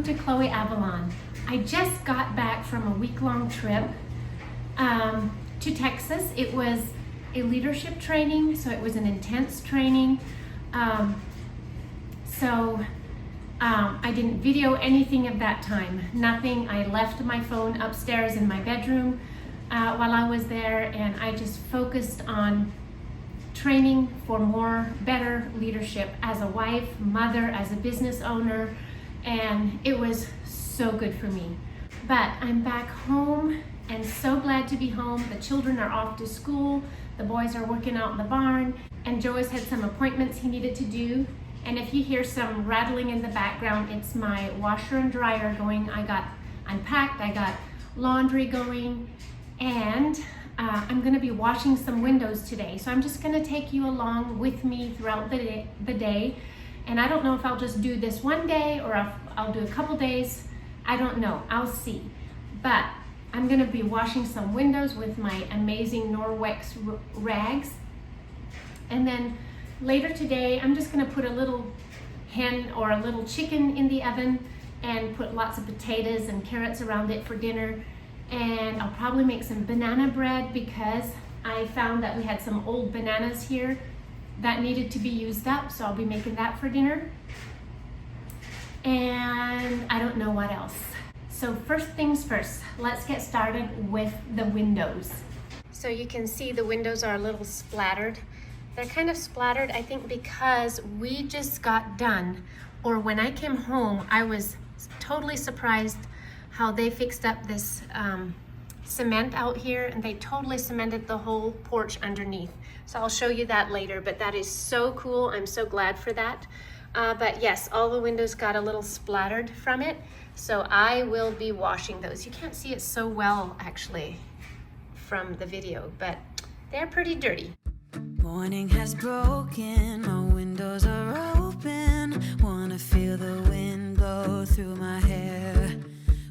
to Chloeavalon. I just got back from a week-long trip to Texas. It was a leadership training, so it was an intense training. I didn't video anything of that time, nothing. I left my phone upstairs in my bedroom while I was there, and I just focused on training for better leadership as a wife, mother, as a business owner, and it was so good for me. But I'm back home and so glad to be home. The children are off to school, the boys are working out in the barn, and Joe has had some appointments he needed to do. And if you hear some rattling in the background, it's my washer and dryer going. I got unpacked, I got laundry going, and I'm gonna be washing some windows today. So I'm just gonna take you along with me throughout the day. And I don't know if I'll just do this one day or I'll do a couple days. I don't know, I'll see. But I'm gonna be washing some windows with my amazing Norwex rags. And then later today, I'm just gonna put a little hen or a little chicken in the oven and put lots of potatoes and carrots around it for dinner. And I'll probably make some banana bread because I found that we had some old bananas here that needed to be used up, so I'll be making that for dinner. And I don't know what else. So first things first, let's get started with the windows. So you can see the windows are a little splattered. They're kind of splattered, I think, because we just got done, or when I came home, I was totally surprised how they fixed up this cement out here, and they totally cemented the whole porch underneath. So I'll show you that later, but that is so cool. I'm so glad for that. But yes, all the windows got a little splattered from it, so I will be washing those. You can't see it so well, actually, from the video, but they're pretty dirty. Morning has broken, my windows are open. Wanna feel the wind blow through my hair.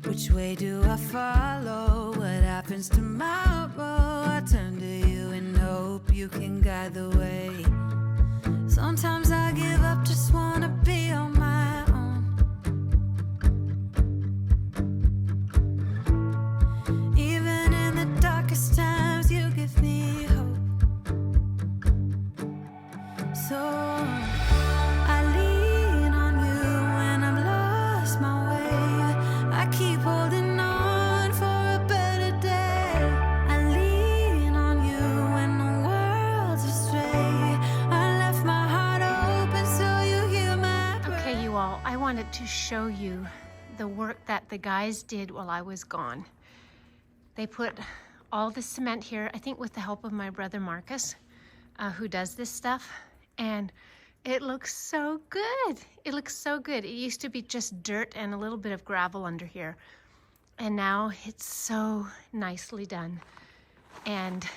Which way do I follow? What happens tomorrow? I turn to you and hope you can guide the way. Sometimes I give up, just wanna be on my own. Even in the darkest times, you give me hope. So I lean on you when I've lost my way. I keep holding on for a better day. I lean on you when the world's astray. I left my heart open so you hear my prayer. Okay, you all, I wanted to show you the work that the guys did while I was gone. They put all the cement here, I think with the help of my brother Marcus, who does this stuff, and it looks so good. It looks so good. It used to be just dirt and a little bit of gravel under here, and now it's so nicely done. And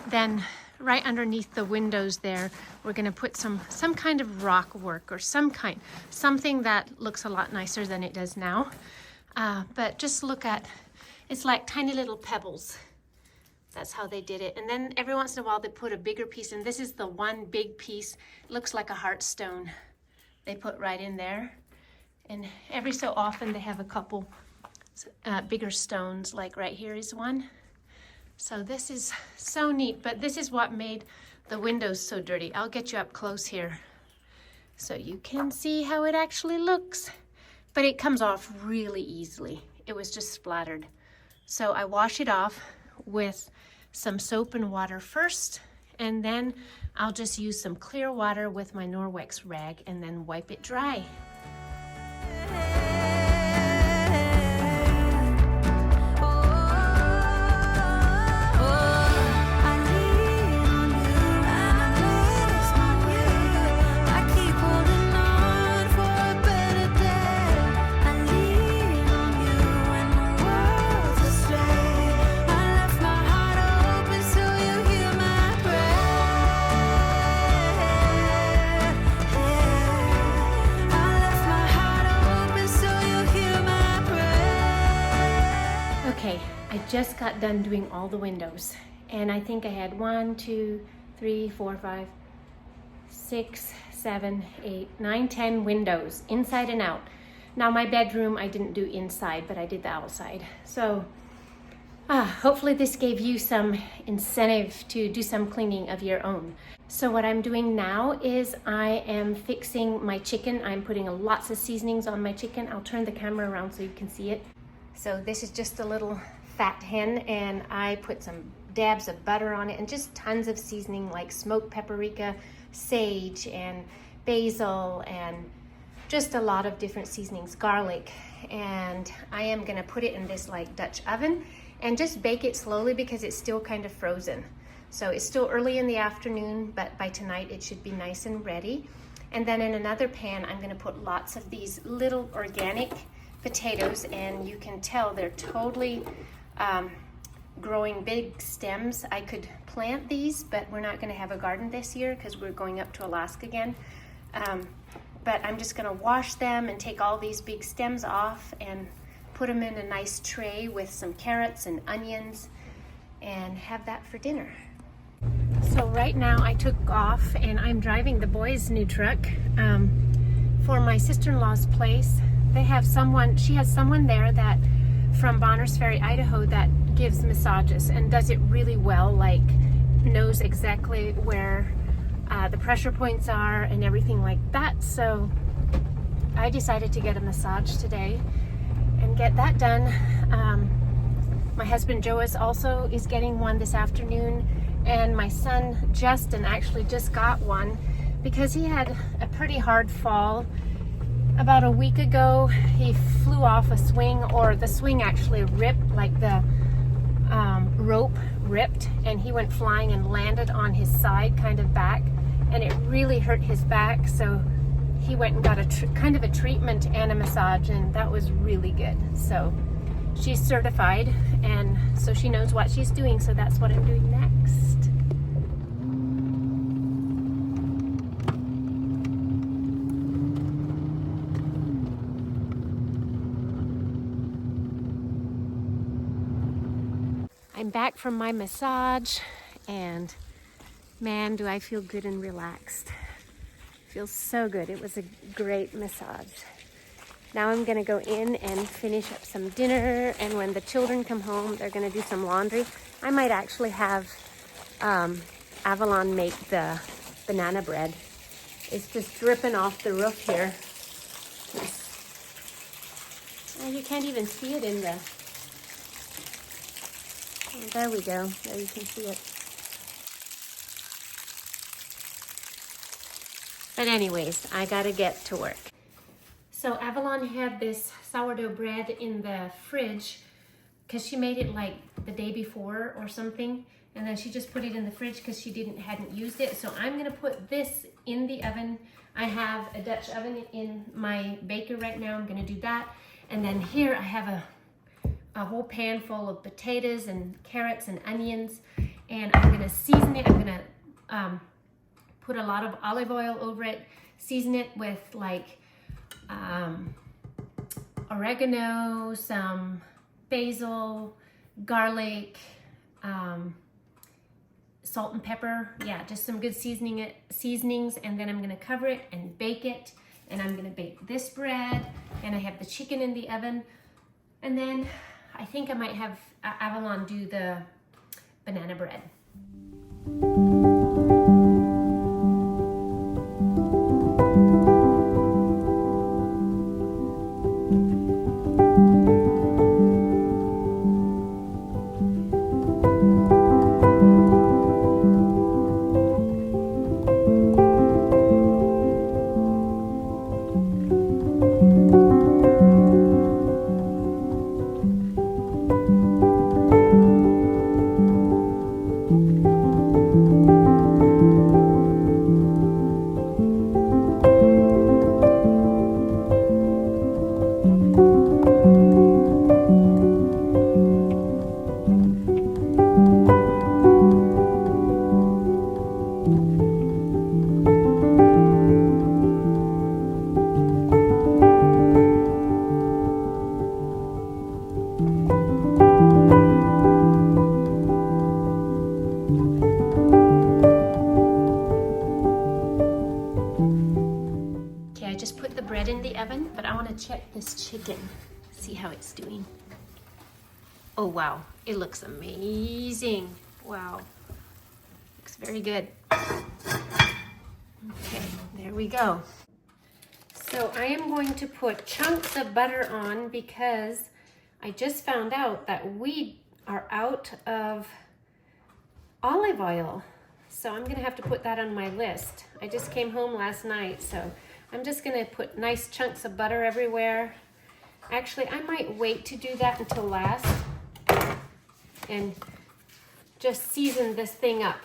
then right underneath the windows there, we're gonna put some kind of rock work or something that looks a lot nicer than it does now. But just look at, it's like tiny little pebbles. That's how they did it. And then every once in a while they put a bigger piece, and this is the one big piece. It looks like a heart stone they put right in there. And every so often they have a couple bigger stones, like right here is one. So this is so neat, but this is what made the windows so dirty. I'll get you up close here so you can see how it actually looks. But it comes off really easily. It was just splattered. So I wash it off with some soap and water first, and then I'll just use some clear water with my Norwex rag and then wipe it dry. Okay, I just got done doing all the windows, and I think I had 1, 2, 3, 4, 5, 6, 7, 8, 9, 10 windows, inside and out. Now my bedroom, I didn't do inside, but I did the outside. So hopefully this gave you some incentive to do some cleaning of your own. So what I'm doing now is I am fixing my chicken. I'm putting lots of seasonings on my chicken. I'll turn the camera around so you can see it. So this is just a little fat hen, and I put some dabs of butter on it and just tons of seasoning like smoked paprika, sage, and basil, and just a lot of different seasonings, garlic. And I am gonna put it in this like Dutch oven and just bake it slowly because it's still kind of frozen. So it's still early in the afternoon, but by tonight it should be nice and ready. And then in another pan, I'm gonna put lots of these little organic potatoes, and you can tell they're totally growing big stems. I could plant these, but we're not gonna have a garden this year because we're going up to Alaska again. But I'm just gonna wash them and take all these big stems off and put them in a nice tray with some carrots and onions and have that for dinner. So right now I took off and I'm driving the boys' new truck for my sister-in-law's place. She has someone there that from Bonners Ferry, Idaho, that gives massages and does it really well, like knows exactly where the pressure points are and everything like that. So I decided to get a massage today and get that done. My husband Joas also is getting one this afternoon, and my son Justin actually just got one because he had a pretty hard fall. About a week ago, he flew off a swing, or the swing actually ripped, like the rope ripped, and he went flying and landed on his side, kind of back, and it really hurt his back. So he went and got a kind of a treatment and a massage, and that was really good. So she's certified, and so she knows what she's doing, so that's what I'm doing next. I'm back from my massage, and man, do I feel good and relaxed. Feels so good. It was a great massage. Now I'm gonna go in and finish up some dinner, and when the children come home, they're gonna do some laundry. I might actually have Avalon make the banana bread. It's just dripping off the roof here. Oh, you can't even see it in the... Oh, there we go. There you can see it. But anyways, I gotta get to work. So Avalon had this sourdough bread in the fridge because she made it like the day before or something, and then she just put it in the fridge because she hadn't used it. So I'm gonna put this in the oven. I have a Dutch oven in my baker right now. I'm gonna do that. And then here I have a whole pan full of potatoes and carrots and onions, and I'm gonna season it. I'm gonna put a lot of olive oil over it, season it with like oregano, some basil, garlic, salt and pepper. Yeah, just some good seasonings, and then I'm gonna cover it and bake it. And I'm gonna bake this bread, and I have the chicken in the oven, and then I think I might have Avalon do the banana bread. to check this chicken, see how it's doing. Oh wow, it looks amazing. Wow, looks very good. Okay, there we go. So I am going to put chunks of butter on because I just found out that we are out of olive oil. So I'm gonna have to put that on my list. I just came home last night, so I'm just gonna put nice chunks of butter everywhere. Actually, I might wait to do that until last and just season this thing up.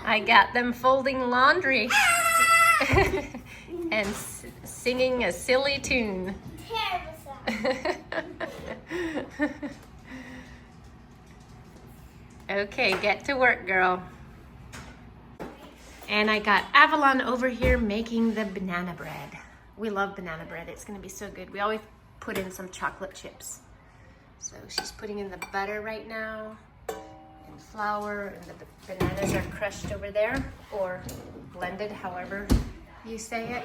I got them folding laundry and singing a silly tune. Okay, get to work, girl. And I got Avalon over here making the banana bread. We love banana bread. It's gonna be so good. We always put in some chocolate chips. So she's putting in the butter right now, and flour, and the bananas are crushed over there, or blended, however you say it.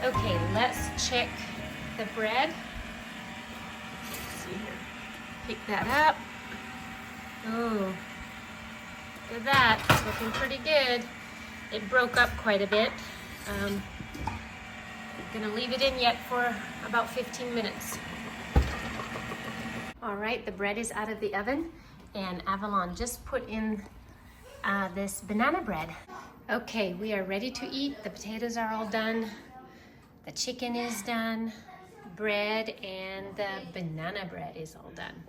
Okay, let's check the bread. Let's see here. Pick that up. Oh, look at that. It's looking pretty good. It broke up quite a bit. I'm gonna leave it in yet for about 15 minutes. All right, the bread is out of the oven, and Avalon just put in this banana bread. Okay, we are ready to eat. The potatoes are all done. The chicken is done, bread, and the banana bread is all done.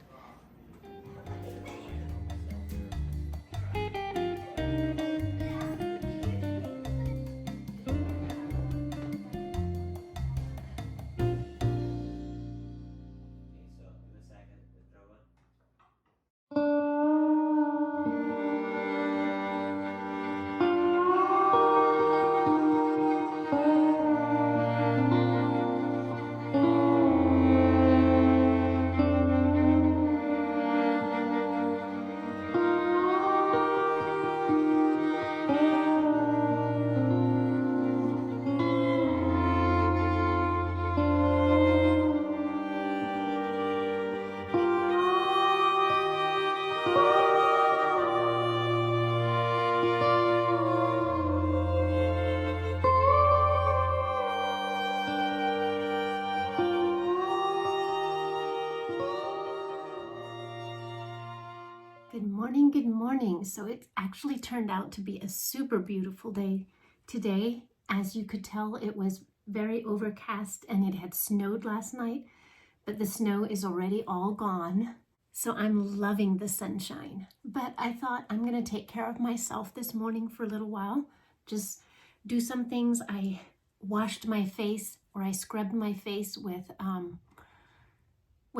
morning, good morning. So it actually turned out to be a super beautiful day today. As you could tell, it was very overcast and it had snowed last night, but the snow is already all gone. So I'm loving the sunshine. But I thought I'm gonna take care of myself this morning for a little while. Just do some things. I washed my face, or I scrubbed my face with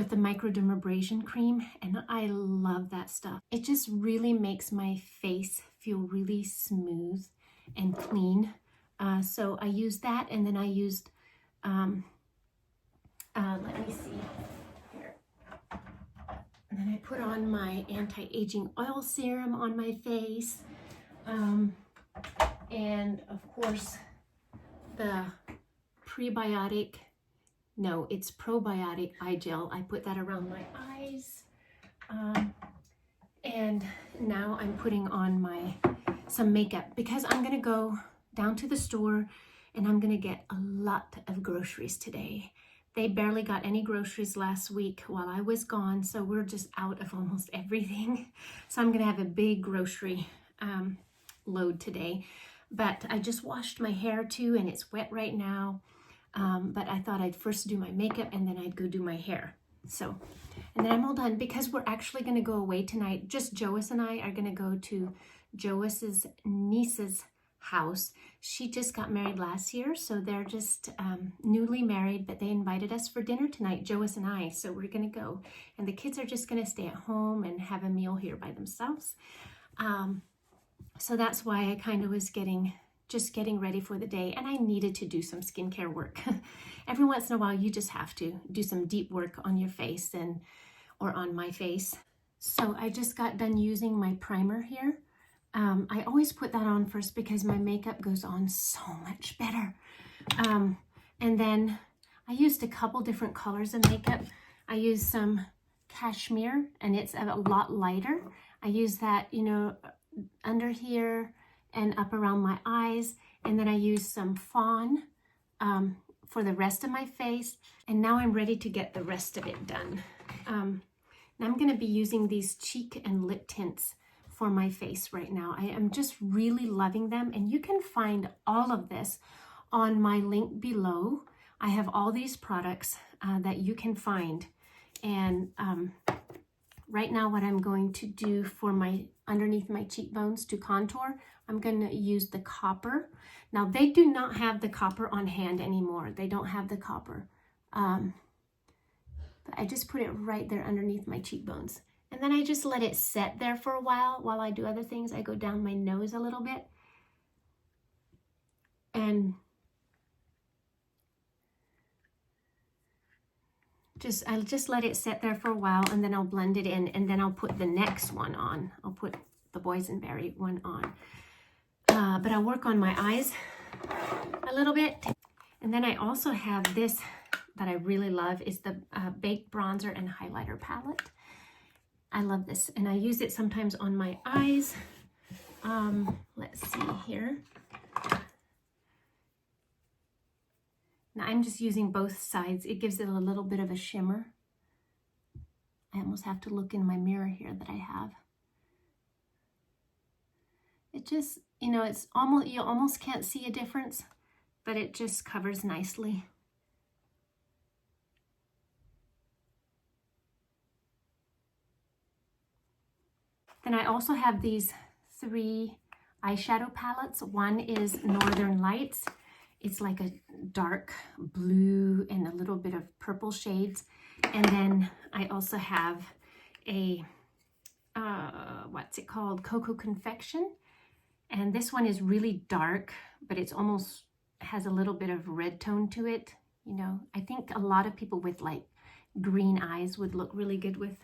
the microdermabrasion cream, and I love that stuff. It just really makes my face feel really smooth and clean. So I used that, and then I used, let me see here. And then I put on my anti-aging oil serum on my face. And of course, the Probiotic, no, it's Probiotic eye gel. I put that around my eyes. And now I'm putting on some makeup because I'm gonna go down to the store and I'm gonna get a lot of groceries today. They barely got any groceries last week while I was gone, so we're just out of almost everything. So I'm gonna have a big grocery load today. But I just washed my hair too, and it's wet right now. But I thought I'd first do my makeup and then I'd go do my hair. So, and then I'm all done because we're actually gonna go away tonight. Just Joas and I are gonna go to Joas's niece's house. She just got married last year, so they're just newly married, but they invited us for dinner tonight, Joas and I, so we're gonna go. And the kids are just gonna stay at home and have a meal here by themselves. So that's why I kind of was just getting ready for the day, and I needed to do some skincare work. Every once in a while, you just have to do some deep work on your face or on my face. So I just got done using my primer here. I always put that on first because my makeup goes on so much better. And then I used a couple different colors of makeup. I used some cashmere, and it's a lot lighter. I use that, under here and up around my eyes, and then I use some fawn for the rest of my face, and now I'm ready to get the rest of it done. Now I'm going to be using these cheek and lip tints for my face right now. I am just really loving them, and you can find all of this on my link below. I have all these products that you can find, and right now what I'm going to do for underneath my cheekbones to contour, I'm going to use the copper. Now they do not have the copper on hand anymore. They don't have the copper. But I just put it right there underneath my cheekbones. And then I just let it set there for a while I do other things. I go down my nose a little bit. And I'll just let it set there for a while, and then I'll blend it in, and then I'll put the next one on. I'll put the boysenberry one on. But I'll work on my eyes a little bit. And then I also have this that I really love, is the Baked Bronzer and Highlighter Palette. I love this, and I use it sometimes on my eyes. Let's see here. Now I'm just using both sides. It gives it a little bit of a shimmer. I almost have to look in my mirror here that I have. It just, it's almost, you almost can't see a difference, but it just covers nicely. Then I also have these 3 eyeshadow palettes. One is Northern Lights. It's like a dark blue and a little bit of purple shades. And then I also have a, what's it called? Cocoa Confection. And this one is really dark, but it's almost has a little bit of red tone to it. I think a lot of people with like green eyes would look really good with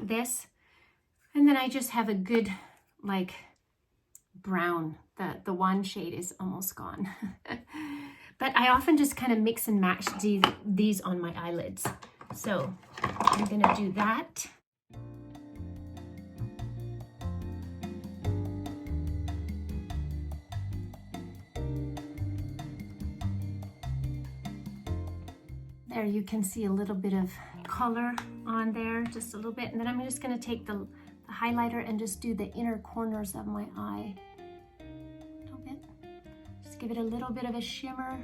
this. And then I just have a good like brown. The one shade is almost gone. But I often just kind of mix and match these on my eyelids. So I'm gonna do that. There you can see a little bit of color on there, just a little bit. And then I'm just gonna take the the highlighter and just do the inner corners of my eye. A little bit. Just give it a little bit of a shimmer.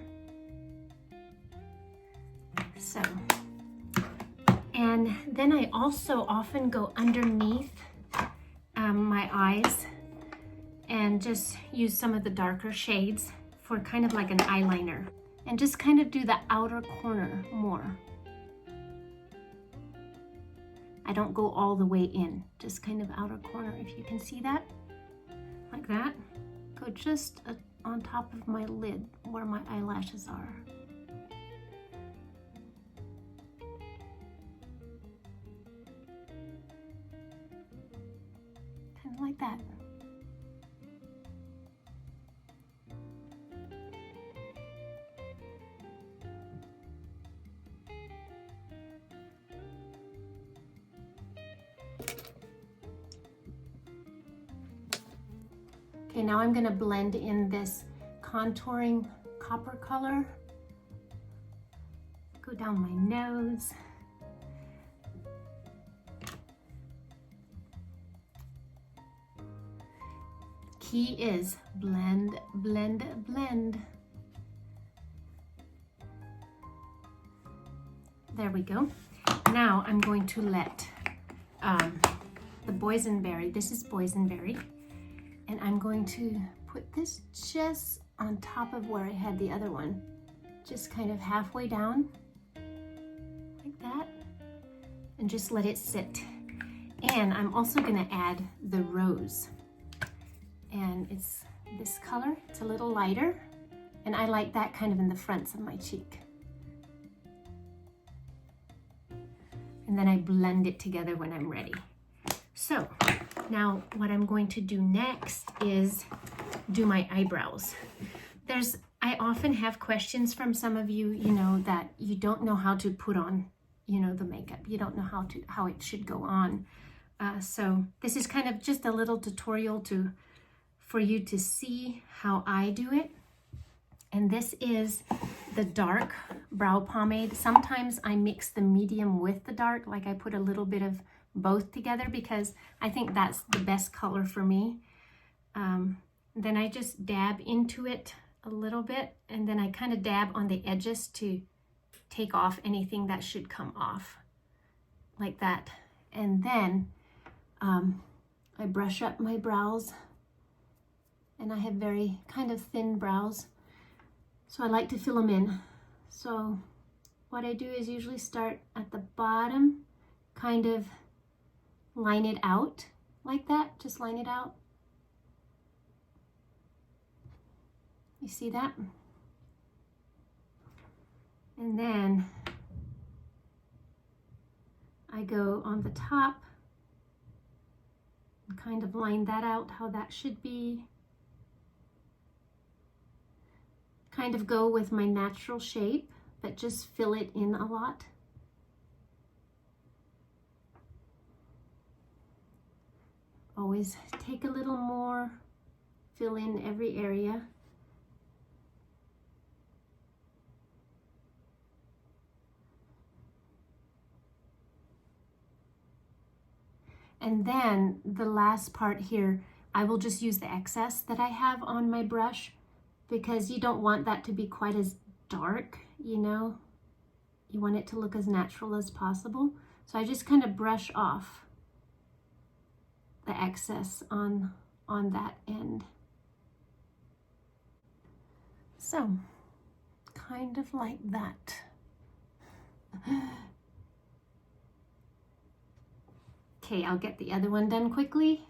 So, and then I also often go underneath my eyes and just use some of the darker shades for kind of like an eyeliner, and just kind of do the outer corner more. I don't go all the way in, just kind of outer corner, if you can see that, like that. Go just on top of my lid where my eyelashes are. Kind of like that. Okay, now I'm going to blend in this contouring copper color. Go down my nose. Key is blend, blend, blend. There we go. Now I'm going to let the boysenberry, this is boysenberry, and I'm going to put this just on top of where I had the other one, just kind of halfway down, like that, and just let it sit. And I'm also gonna add the rose, and it's this color, it's a little lighter, and I like that kind of in the fronts of my cheek. And then I blend it together when I'm ready. So now what I'm going to do next is do my eyebrows. I often have questions from some of you, that you don't know how to put on, the makeup. You don't know how it should go on. So this is kind of just a little tutorial for you to see how I do it. And this is the dark brow pomade. Sometimes I mix the medium with the dark, like I put a little bit of both together because I think that's the best color for me. Then I just dab into it a little bit, and then I kind of dab on the edges to take off anything that should come off, like that. And then I brush up my brows, and I have very kind of thin brows, so I like to fill them in. So what I do is usually start at the bottom, kind of line it out like that, just line it out. You see that? And then I go on the top and kind of line that out how that should be. Kind of go with my natural shape, but just fill it in a lot. Always take a little more, fill in every area. And then the last part here, I will just use the excess that I have on my brush, because you don't want that to be quite as dark, you want it to look as natural as possible. So I just kind of brush off the excess on that end. So kind of like that. Okay, I'll get the other one done quickly.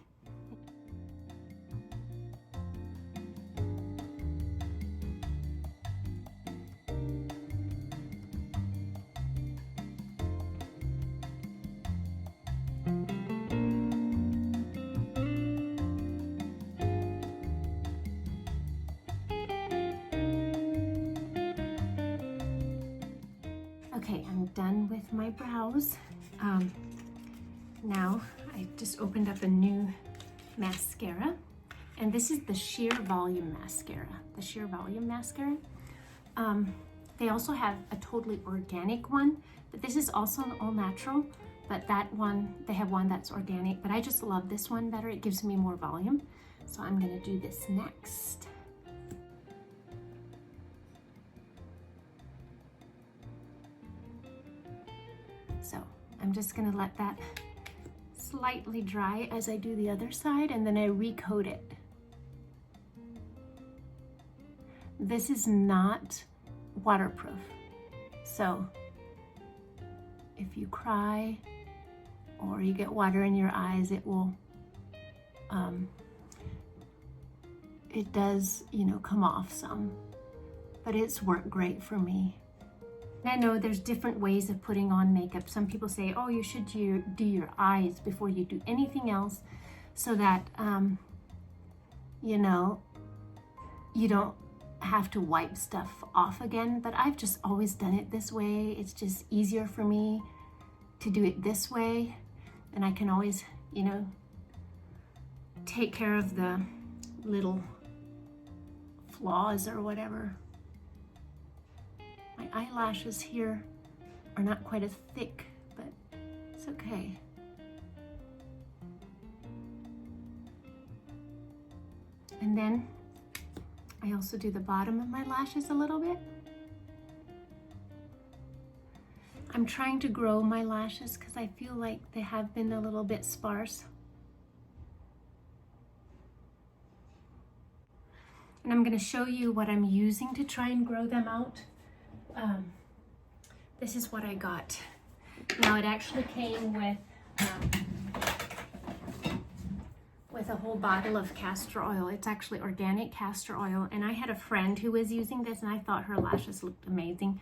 Okay, I'm done with my brows. Now I just opened up a new mascara, and this is the Sheer Volume Mascara. The Sheer Volume Mascara. They also have a totally organic one, but this is also an all natural. but that one, they have one that's organic, but I just love this one better. It gives me more volume. So I'm gonna do this next. So I'm just gonna let that slightly dry as I do the other side, and then I recoat it. This is not waterproof, so if you cry or you get water in your eyes, it will, it does, you know, come off some, but it's worked great for me. I know there's different ways of putting on makeup. Some people say, oh, you should do your eyes before you do anything else so that, you know, you don't have to wipe stuff off again. But I've just always done it this way. It's just easier for me to do it this way. And I can always, you know, take care of the little flaws or whatever. My eyelashes here are not quite as thick, but it's okay. And then I also do the bottom of my lashes a little bit. I'm trying to grow my lashes because I feel like they have been a little bit sparse. And I'm going to show you what I'm using to try and grow them out. This is what I got. Now it actually came with a whole bottle of castor oil. It's actually organic castor oil, and I had a friend who was using this and I thought her lashes looked amazing.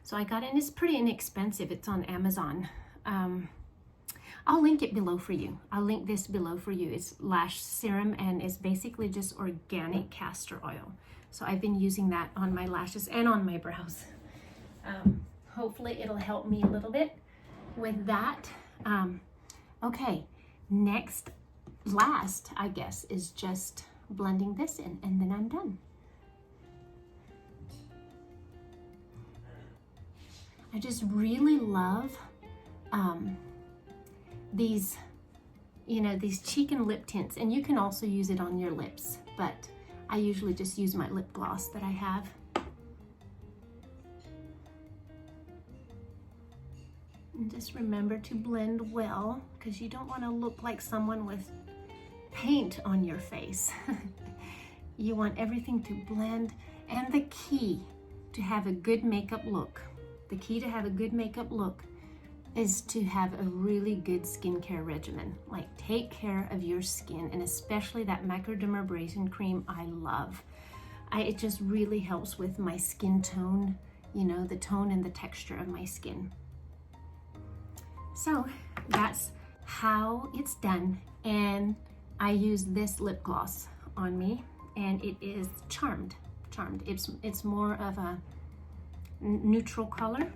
So I got it, and it's pretty inexpensive. It's on Amazon. I'll link it below for you. I'll link this below for you. It's lash serum, and it's basically just organic castor oil. So I've been using that on my lashes and on my brows. Hopefully it'll help me a little bit with that. Okay, last, I guess, is just blending this in, and then I'm done. I just really love these, you know, these cheek and lip tints, and you can also use it on your lips, but I usually just use my lip gloss that I have. And just remember to blend well, because you don't want to look like someone with paint on your face. You want everything to blend, and the key to have a good makeup look, the key to have a good makeup look is to have a really good skincare regimen. Like, take care of your skin, and especially that microdermabrasion cream I love. It just really helps with my skin tone, you know, the tone and the texture of my skin. So that's how it's done, and I use this lip gloss on me, and it is Charmed. It's more of a neutral color.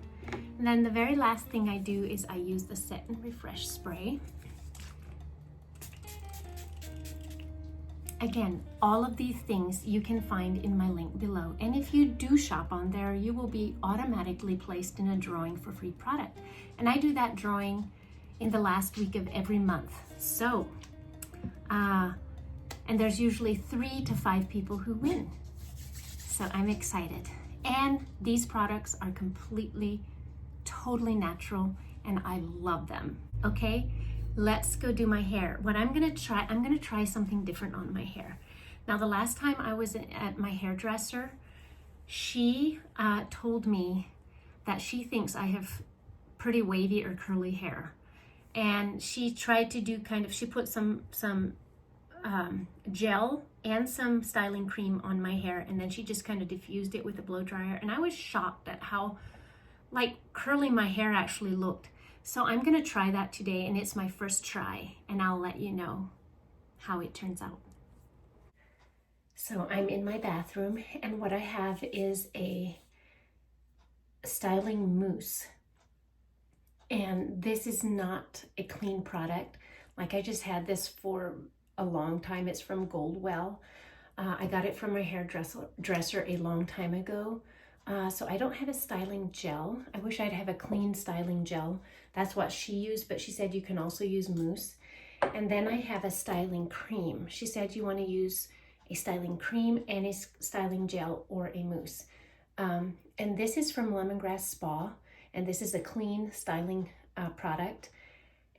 And then the very last thing I do is I use the Set and Refresh spray. Again, all of these things you can find in my link below. And if you do shop on there, you will be automatically placed in a drawing for free product. And I do that drawing in the last week of every month. So, and there's usually 3 to 5 people who win. So I'm excited. And these products are totally natural, and I love them. Okay, let's go do my hair. What I'm gonna try something different on my hair. Now, the last time I was at my hairdresser, she told me that she thinks I have pretty wavy or curly hair. And she tried to do she put some gel and some styling cream on my hair, and then she just kind of diffused it with a blow dryer, and I was shocked at how like curly my hair actually looked. So I'm gonna try that today, and it's my first try, and I'll let you know how it turns out. So I'm in my bathroom, and what I have is a styling mousse, and this is not a clean product. Like, I just had this for a long time. It's from Goldwell. I got it from my hairdresser a long time ago. So I don't have a styling gel. I wish I'd have a clean styling gel. That's what she used, but she said you can also use mousse. And then I have a styling cream. She said you want to use a styling cream and a styling gel or a mousse. And this is from Lemongrass Spa, and this is a clean styling product.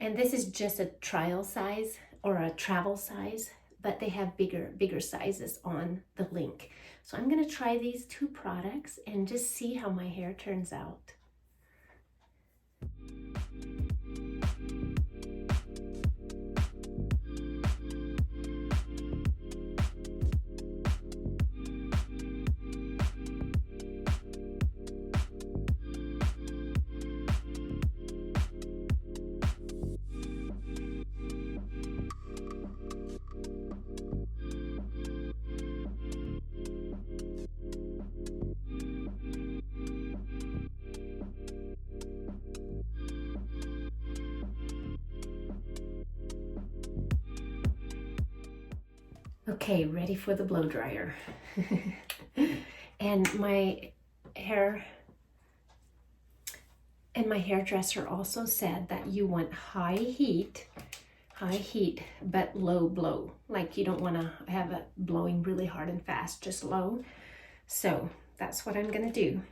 And this is just a trial size or a travel size, but they have bigger sizes on the link. So I'm gonna try these two products and just see how my hair turns out. Okay, ready for the blow dryer. And my hairdresser also said that you want high heat, but low blow. Like you don't want to have it blowing really hard and fast, just low. So that's what I'm gonna do.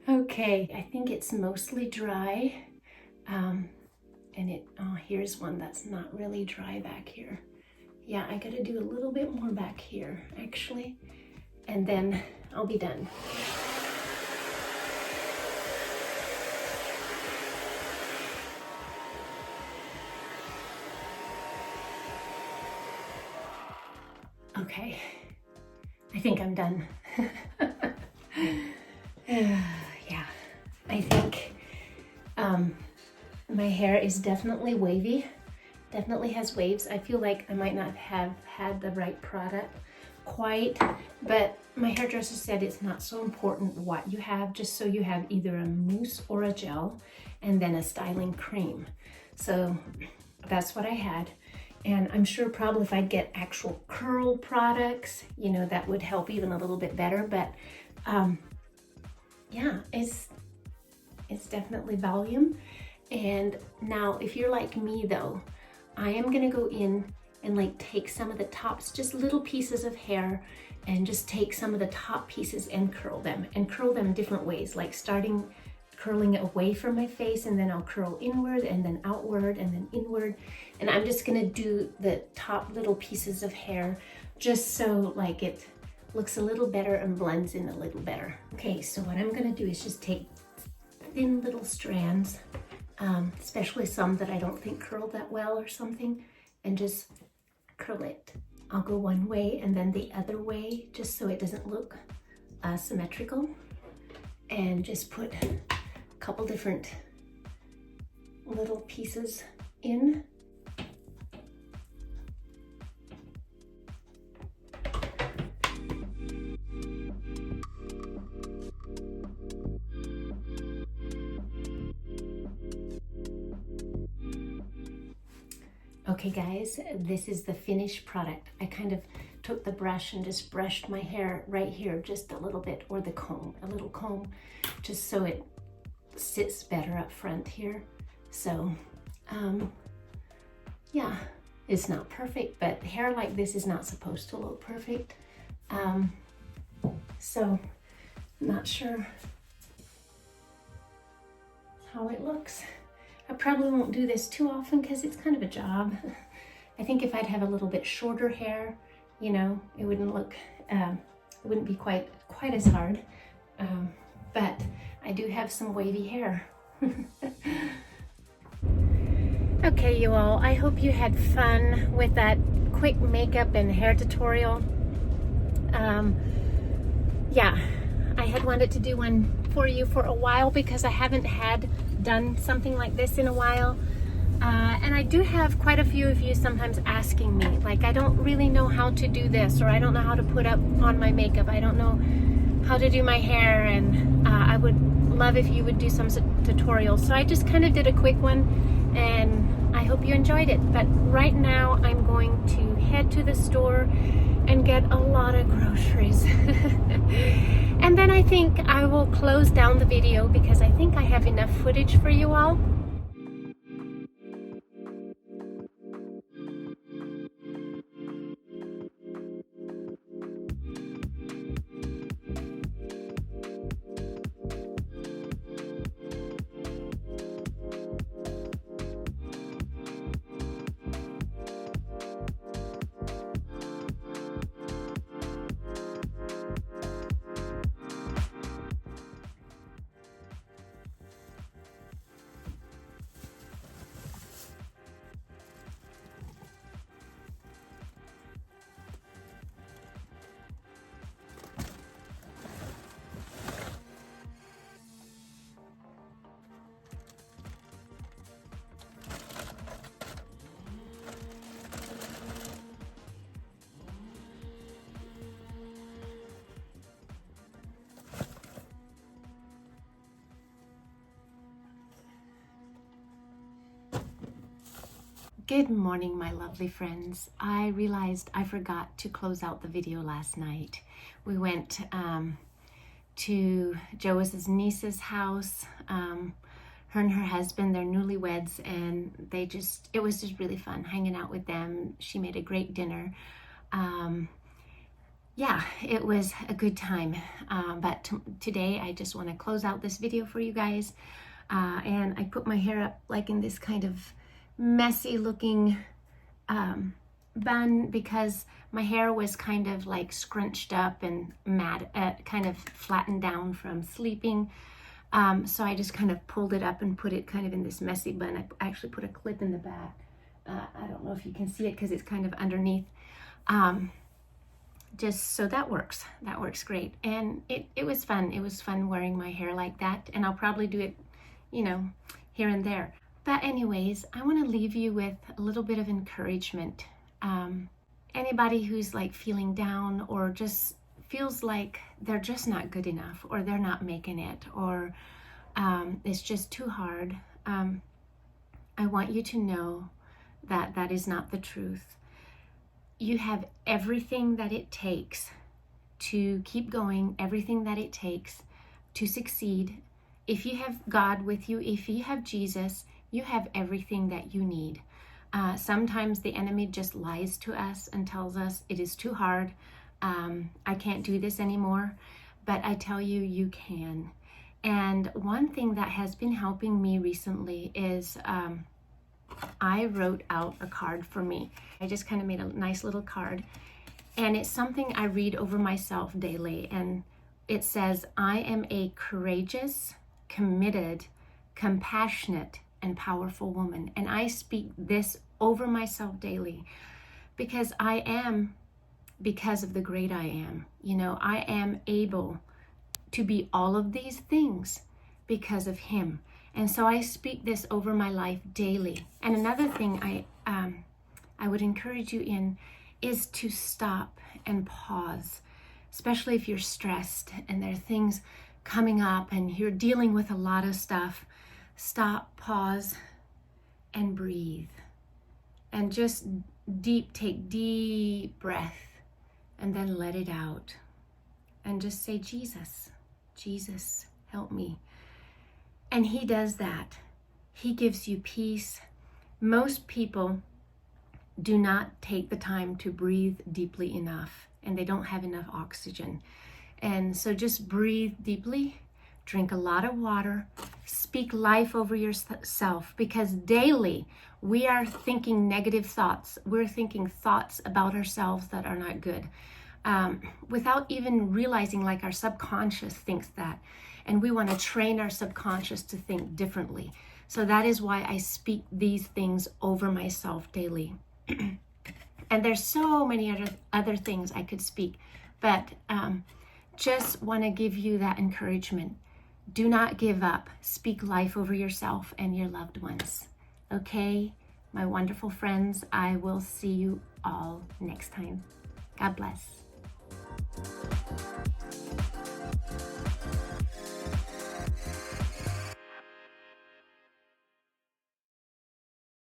Okay, I think it's mostly dry. Here's one that's not really dry back here. Yeah, I gotta do a little bit more back here, actually, and then I'll be done. Okay, I think I'm done. Yeah, I think my hair is definitely wavy, definitely has waves. I feel like I might not have had the right product quite, but my hairdresser said it's not so important what you have, just so you have either a mousse or a gel and then a styling cream. So that's what I had. And I'm sure probably if I'd get actual curl products, you know, that would help even a little bit better. But yeah, it's definitely volume. And now if you're like me though, I am gonna go in and like take some of the tops, just little pieces of hair, and just take some of the top pieces and curl them different ways, like starting curling it away from my face, and then I'll curl inward and then outward and then inward. And I'm just gonna do the top little pieces of hair just so like it looks a little better and blends in a little better. Okay, so what I'm gonna do is just take thin little strands, especially some that I don't think curl that well or something, and just curl it. I'll go one way and then the other way, just so it doesn't look symmetrical, and just put a couple different little pieces in. Okay guys, this is the finished product. I kind of took the brush and just brushed my hair right here just a little bit, or the comb, a little comb, just so it sits better up front here. So yeah, it's not perfect, but hair like this is not supposed to look perfect. So not sure how it looks. I probably won't do this too often because it's kind of a job. I think if I'd have a little bit shorter hair, you know, it wouldn't look, it wouldn't be quite as hard. But I do have some wavy hair. Okay, you all, I hope you had fun with that quick makeup and hair tutorial. Yeah, I had wanted to do one for you for a while because I haven't done something like this in a while. And I do have quite a few of you sometimes asking me, like, I don't really know how to do this, or I don't know how to put up on my makeup, I don't know how to do my hair, and I would love if you would do some tutorials. So I just kind of did a quick one, and I hope you enjoyed it. But right now I'm going to head to the store and get a lot of groceries. And then I think I will close down the video because I think I have enough footage for you all. Good morning, my lovely friends. I realized I forgot to close out the video last night. We went to Joe's niece's house. Her and her husband, they're newlyweds, and it was just really fun hanging out with them. She made a great dinner. Yeah, it was a good time. But today I just want to close out this video for you guys. And I put my hair up like in this kind of messy looking bun because my hair was kind of like scrunched up and kind of flattened down from sleeping. So I just kind of pulled it up and put it kind of in this messy bun. I actually put a clip in the back. I don't know if you can see it because it's kind of underneath. Just so that works great. And it was fun. It was fun wearing my hair like that, and I'll probably do it, you know, here and there. But anyways, I want to leave you with a little bit of encouragement. Anybody who's like feeling down or just feels like they're just not good enough, or they're not making it, or it's just too hard, I want you to know that that is not the truth. You have everything that it takes to keep going, everything that it takes to succeed. If you have God with you, if you have Jesus, you have everything that you need. Sometimes the enemy just lies to us and tells us it is too hard. I can't do this anymore. But I tell you, you can. And one thing that has been helping me recently is I wrote out a card for me. I just kind of made a nice little card. And it's something I read over myself daily. And it says, I am a courageous, committed, compassionate, and powerful woman. And I speak this over myself daily because I am, because of the great I am. You know, I am able to be all of these things because of him. And so I speak this over my life daily. And another thing I would encourage you in is to stop and pause, especially if you're stressed and there are things coming up and you're dealing with a lot of stuff. Stop, pause, and breathe. And just take deep breath and then let it out. And just say, Jesus, Jesus, help me. And he does that. He gives you peace. Most people do not take the time to breathe deeply enough, and they don't have enough oxygen. And so just breathe deeply. Drink a lot of water, speak life over yourself, because daily we are thinking negative thoughts. We're thinking thoughts about ourselves that are not good. without even realizing, like our subconscious thinks that. And we want to train our subconscious to think differently. So that is why I speak these things over myself daily. And there's so many other things I could speak, but just want to give you that encouragement. Do not give up. Speak life over yourself and your loved ones. Okay, my wonderful friends, I will see you all next time. God bless.